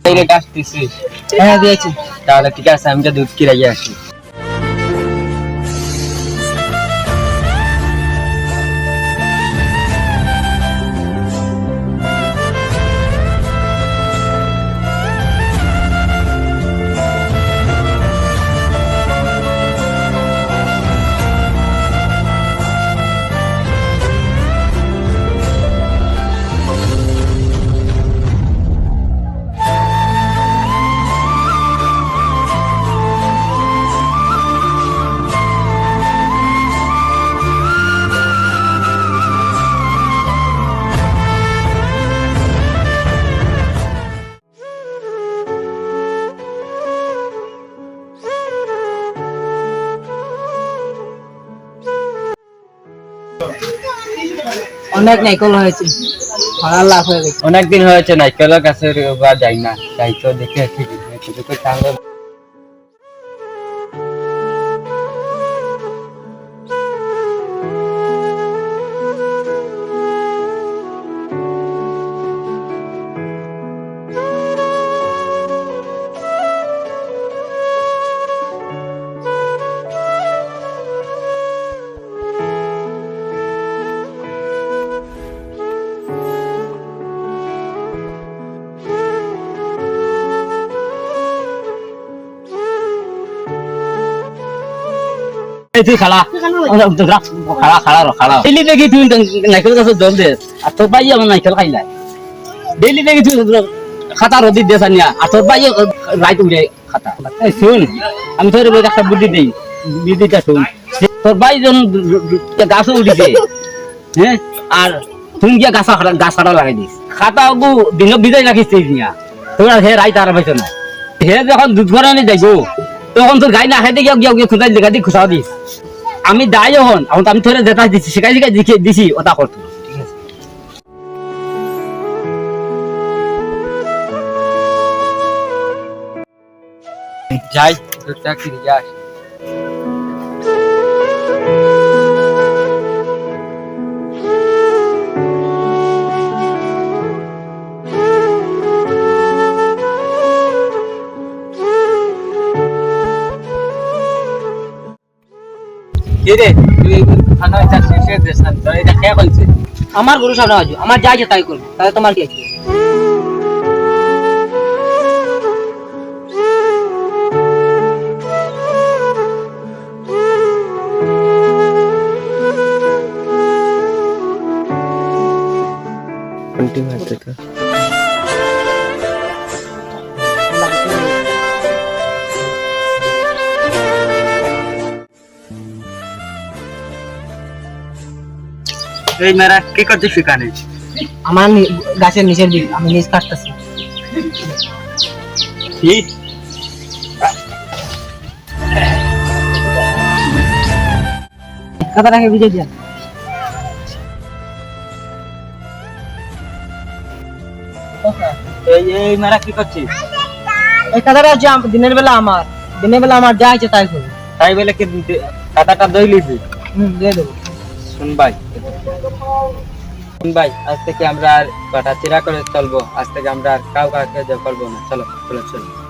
এই গাছ দিছিস? হ্যাঁ দিয়েছি। তাহলে ঠিক আছে, আমি তো দুধ কিরাইয়া আসি। অনেক নাইকল হয়েছে, ভাড়া লাভ হয়ে গেছে। অনেকদিন হয়েছে নাইকেলের কাছে বা যাই না, তাই তো দেখে ঠিক টাঙ্গে। তুই খালা খালা খালা খালা ডেলি দেখি তুই নাইকেল গাছ জল দে, আর তোর ভাই আমার নাইকেল খাইলাই। ডেলি দেখি তুই খাতা রদি দে সানিয়া, আর তোর ভাই রাইত উঠে খাতা। শুন, আমি তোর একটা বুদ্ধি দিই, বুদ্ধিটা শুন। তোর ভাই যখন গাছও উঠিছে, হ্যাঁ, আর তুমি গিয়া গাছ কাটা লাগাই দিস, খাতা দিন বিদায় রাখিস নিয়া, তোর হে রাইত আর পাইছ না। হে যখন দুধ ঘরে আনি যাইব, তখন তোর গাই না খাইতে গিয়া গিয়া খুঁজাই দেখা দি খুঁচাও দিস। আমি দায় হন, এখন আমি তোরে যেটা দিচ্ছি শিখাই শিখাই দিছি ওটা করতো। যাই, দুধটা কিরিয়া আসি। রে তুই খানা এটা শেষে দেশ না, তোর এটা খেয়ে বলছে আমার গরু সামনে আজু, আমার যা ইচ্ছে তাই করবো, তাহলে তোমার কি আছে? এই মেরা কি করছিস সেখানে? আমার গাছের নিচের দিক আমি নিচ কাটতেছি। কি কথাটাকে বুঝে দিয়া এই মেরা কি করছিস? এই কথাটা হচ্ছে দিনের বেলা আমার, দিনের বেলা আমার যা ইচ্ছে তাই করবো। তাই বলে কি খাতাটা দই লিছি? দিয়ে দেবো। শুন ভাই, আজ থেকে আমরা আর কাটা চিরা করে চলবো, আজ থেকে আমরা আর কাউকে করবো না। চলো চলো চলো।